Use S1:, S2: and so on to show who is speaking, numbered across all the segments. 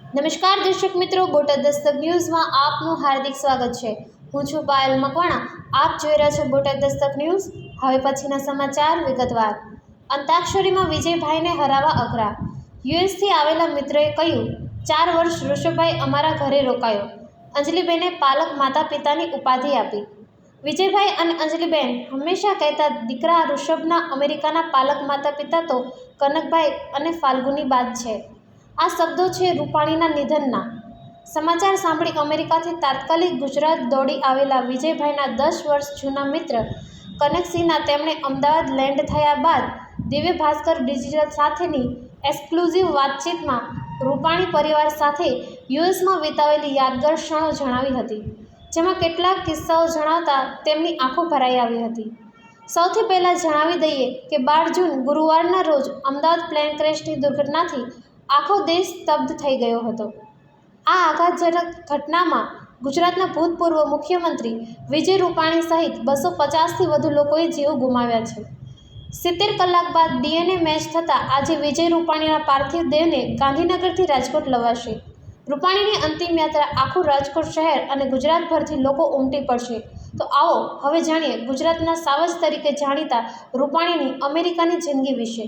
S1: નમસ્કાર દર્શક મિત્રો, બોટાદ દસ્તક ન્યૂઝમાં આપનું હાર્દિક સ્વાગત છે। હું છું પાયલ મકવાણા। આપ જોઈ રહ્યા છો બોટાદ દસ્તક ન્યૂઝ। હવે પછીના સમાચાર વિગતવાર। અંતાક્ષરીમાં વિજયભાઈને હરાવવા અઘરા। યુએસથી આવેલા મિત્રએ કહ્યું, 4 વર્ષ ઋષભભાઈ અમારા ઘરે રોકાયો। અંજલિબેને પાલક માતા પિતાની ઉપાધિ આપી। વિજયભાઈ અને અંજલિબેન હંમેશા કહેતા, દીકરા ઋષભના અમેરિકાના પાલક માતા પિતા તો કનકભાઈ અને ફાલ્ગુની બાદ છે। આ શબ્દો છે રૂપાણીના નિધનના। સમાચાર સાંભળી અમેરિકાથી તાત્કાલિક ગુજરાત દોડી આવેલા વિજયભાઈના 10 વર્ષ જૂના મિત્ર કનકસિંહના તેમણે અમદાવાદ લેન્ડ થયા બાદ દિવ્ય ભાસ્કર ડિજિટલ સાથેની એક્સક્લુઝિવ વાતચીતમાં રૂપાણી પરિવાર સાથે યુએસમાં વિતાવેલી યાદગાર ક્ષણો જણાવી હતી, જેમાં કેટલાક કિસ્સાઓ જણાવતા તેમની આંખો ભરાઈ આવી હતી। સૌથી પહેલાં જણાવી દઈએ કે 12 જૂન ગુરુવારના રોજ અમદાવાદ પ્લેન ક્રેશની દુર્ઘટનાથી આખો દેશ સ્તબ્ધ થઈ ગયો હતો। આ આઘાતજનક ઘટનામાં ગુજરાતના ભૂતપૂર્વ મુખ્યમંત્રી વિજય રૂપાણી સહિત 250થી વધુ લોકોએ જીવ ગુમાવ્યા છે। 70 કલાક બાદ ડીએનએ મેચ થતાં આજે વિજય રૂપાણીના પાર્થિવ દેહને ગાંધીનગરથી રાજકોટ લવાશે। રૂપાણીની અંતિમ યાત્રા આખું રાજકોટ શહેર અને ગુજરાતભરથી લોકો ઉમટી પડશે। તો આવો હવે જાણીએ ગુજરાતના સાવજ તરીકે જાણીતા રૂપાણીની અમેરિકાની જિંદગી વિશે।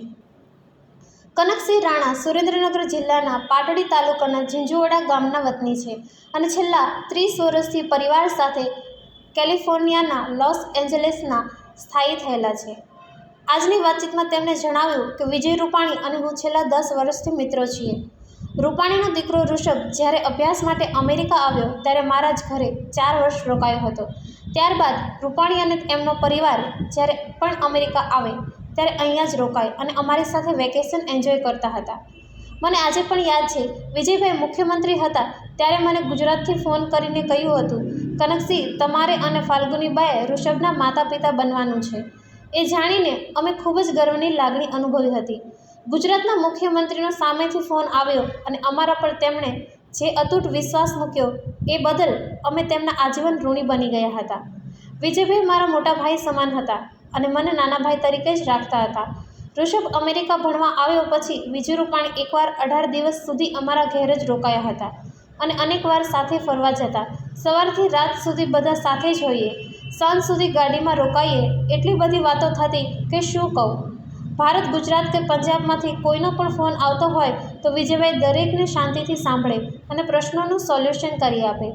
S1: કનકસિંહ રાણા સુરેન્દ્રનગર જિલ્લાના પાટડી તાલુકાના ઝીંઝુવાડા ગામના વતની છે અને છેલ્લા 30 વર્ષથી પરિવાર સાથે કેલિફોર્નિયાના લોસ એન્જલસના સ્થાયી થયેલા છે। આજની વાતચીતમાં તેમણે જણાવ્યું કે વિજય રૂપાણી અને હું છેલ્લા 10 વર્ષથી મિત્રો છીએ। રૂપાણીનો દીકરો ઋષભ જ્યારે અભ્યાસ માટે અમેરિકા આવ્યો ત્યારે મારા જ ઘરે 4 વર્ષ રોકાયો હતો। ત્યારબાદ રૂપાણી અને એમનો પરિવાર જ્યારે પણ અમેરિકા આવે ત્યારે અહીંયા જ રોકાય અને અમારી સાથે વેકેશન એન્જોય કરતા હતા। મને આજે પણ યાદ છે, વિજયભાઈ મુખ્યમંત્રી હતા ત્યારે મને ગુજરાતથી ફોન કરીને કહ્યું હતું, કનકસિંહ, તમારે અને ફાલ્ગુનીબાએ ઋષભના માતા પિતા બનવાનું છે। એ જાણીને અમે ખૂબ જ ગર્વની લાગણી અનુભવી હતી। ગુજરાતના મુખ્યમંત્રીનો સામેથી ફોન આવ્યો અને અમારા પર તેમણે જે અતૂટ વિશ્વાસ મૂક્યો એ બદલ અમે તેમના આજીવન ઋણી બની ગયા હતા। વિજયભાઈ મારા મોટા ભાઈ સમાન હતા અને મને નાના ભાઈ તરીકે જ રાખતા હતા। ઋષભ અમેરિકા ભણવા આવ્યો પછી વિજય રૂપાણી એકવાર 18 દિવસ સુધી અમારા ઘેર જ રોકાયા હતા અને અનેકવાર સાથે ફરવા જતા। સવારથી રાત સુધી બધા સાથે જ હોઈએ, સાંજ સુધી ગાડીમાં રોકાઈએ, એટલી બધી વાતો થતી કે શું કહું। ભારત, ગુજરાત કે પંજાબમાંથી કોઈનો પણ ફોન આવતો હોય તો વિજયભાઈ દરેકને શાંતિથી સાંભળે અને પ્રશ્નોનું સોલ્યુશન કરી આપે।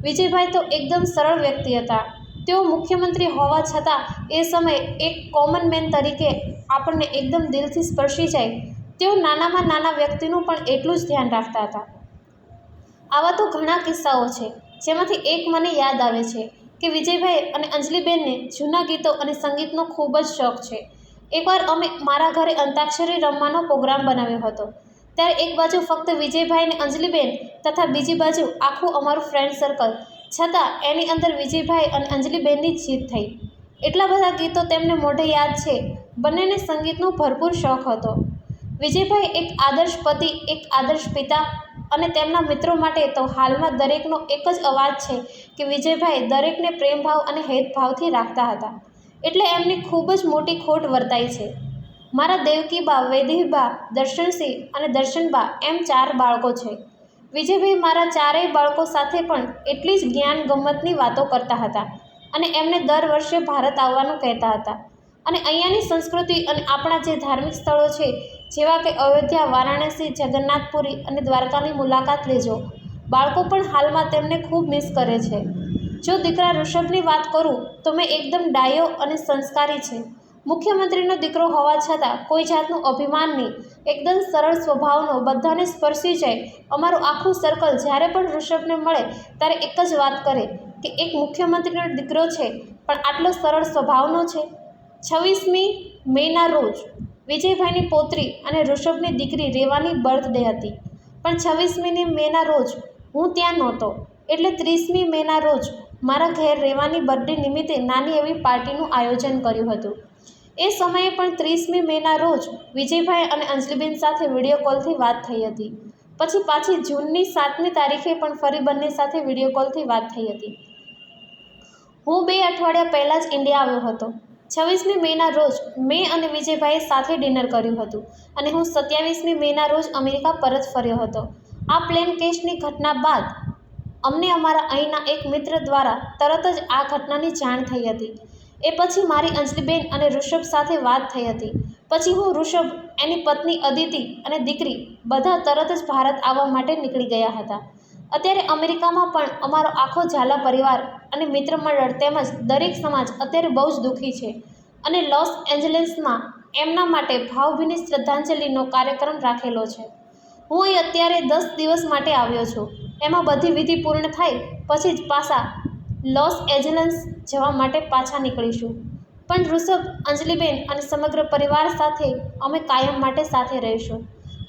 S1: વિજયભાઈ તો એકદમ સરળ વ્યક્તિ હતા। તેઓ મુખ્યમંત્રી હોવા છતાં એ સમયે એક કોમન મેન તરીકે આપણને એકદમ દિલથી સ્પર્શી જાય તેઓ નાનામાં નાના વ્યક્તિનું પણ એટલું જ ધ્યાન રાખતા હતા। આવા તો ઘણા કિસ્સાઓ છે, જેમાંથી એક મને યાદ આવે છે કે વિજયભાઈ અને અંજલિબેનને જૂના ગીતો અને સંગીતનો ખૂબ જ શોખ છે। એકવાર અમે મારા ઘરે અંતાક્ષરી રમવાનો પ્રોગ્રામ બનાવ્યો હતો ત્યારે એક બાજુ ફક્ત વિજયભાઈ અને અંજલિબેન તથા બીજી બાજુ આખું અમારું ફ્રેન્ડ સર્કલ, છતાં એની અંદર વિજયભાઈ અને અંજલિબેનની જ જીત થઈ। એટલા બધા ગીતો તેમને મોઢે યાદ છે। બંનેને સંગીતનો ભરપૂર શોખ હતો। વિજયભાઈ એક આદર્શ પતિ, એક આદર્શ પિતા અને તેમના મિત્રો માટે તો હાલમાં દરેકનો એક જ અવાજ છે કે વિજયભાઈ દરેકને પ્રેમભાવ અને હેતભાવથી રાખતા હતા, એટલે એમની ખૂબ જ મોટી ખોટ વર્તાઈ છે। મારા દેવકીબા, વૈદેહીબા, દર્શનસિંહ અને દર્શનબા એમ 4 બાળકો છે। વિજયભાઈ મારા 4 બાળકો સાથે પણ એટલી જ જ્ઞાન ગમ્મતની વાતો કરતા હતા અને એમને દર વર્ષે ભારત આવવાનું કહેતા હતા અને અહીંયાની સંસ્કૃતિ અને આપણા જે ધાર્મિક સ્થળો છે જેવા કે અયોધ્યા, વારાણસી, જગન્નાથપુરી અને દ્વારકાની મુલાકાત લેજો। બાળકો પણ હાલમાં તેમને ખૂબ મિસ કરે છે। જો દીકરા ઋષભની વાત કરું તો મેં એકદમ ડાયો અને સંસ્કારી છે। મુખ્યમંત્રીનો દીકરો હોવા છતાં કોઈ જાતનું અભિમાન નહીં, એકદમ સરળ સ્વભાવનો, બધાને સ્પર્શી જાય। અમારું આખું સર્કલ જ્યારે પણ ઋષભને મળે ત્યારે એક જ વાત કરે કે એક મુખ્યમંત્રીનો દીકરો છે પણ આટલો સરળ સ્વભાવનો છે। 26મી મેના રોજ વિજયભાઈની પૌત્રી અને ઋષભની દીકરી રેવાની બર્થડે હતી, પણ 26મી મેના રોજ હું ત્યાં નહોતો, એટલે 30મી મેના રોજ મારા ઘેર રેવાની બર્થડે નિમિત્તે નાની એવી પાર્ટીનું આયોજન કર્યું હતું। એ સમયે પણ 30મી મેના રોજ વિજયભાઈ અને અંજલિબેન સાથે વિડીયો કોલથી વાત થઈ હતી। પછી પાછી જૂનની 7મી તારીખે પણ ફરી બંને સાથે વિડીયો કોલથી વાત થઈ હતી। હું 2 અઠવાડિયા પહેલાં જ ઇન્ડિયા આવ્યો હતો। 26મી મેના રોજ મેં અને વિજયભાઈએ સાથે ડિનર કર્યું હતું અને હું 27મી મેના રોજ અમેરિકા પરત ફર્યો હતો। આ પ્લેન કેસની ઘટના બાદ અમને અમારા અહીંના એક મિત્ર દ્વારા તરત જ આ ઘટનાની જાણ થઈ હતી. એ પછી મારી અંજલિબેન અને ઋષભ સાથે વાત થઈ હતી. પછી હું, ઋષભ, એની પત્ની અદિતિ અને દીકરી બધા તરત જ ભારત આવવા માટે નીકળી ગયા હતા. અત્યારે અમેરિકામાં પણ અમારો આખો ઝાલા પરિવાર અને મિત્ર મંડળ તેમજ દરેક સમાજ અત્યારે બહુ જ દુઃખી છે અને લોસ એન્જલસમાં એમના માટે ભાવભીની શ્રદ્ધાંજલિનો કાર્યક્રમ રાખેલો છે. હું અહીં અત્યારે 10 દિવસ માટે આવ્યો છું. એમાં બધી વિધિ પૂર્ણ થાય પછી જ પાછા લોસ એન્જલસ જવા માટે પાછા નીકળીશું. પણ ઋષભ, અંજલિબેન અને સમગ્ર પરિવાર સાથે અમે કાયમ માટે સાથે રહીશું.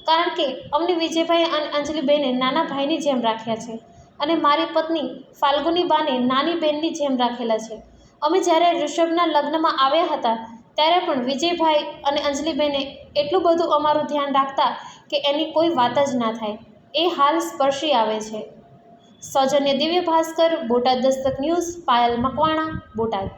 S1: કારણ કે અમને વિજયભાઈ અને અંજલિબેને નાના ભાઈની જેમ રાખ્યા છે અને મારી પત્ની ફાલ્ગુનીબાને નાની બહેનની જેમ રાખેલા છે. અમે જ્યારે ઋષભના લગ્નમાં આવ્યા હતા ત્યારે પણ વિજયભાઈ અને અંજલિબેને એટલું બધું અમારું ધ્યાન રાખતા કે એની કોઈ વાત જ ના થાય. એ હાલ સ્પર્શી આવે છે. સૌજન્ય દિવ્ય ભાસ્કર, બોટાદ દસ્તક ન્યૂઝ, પાયલ મકવાણા, બોટાદ.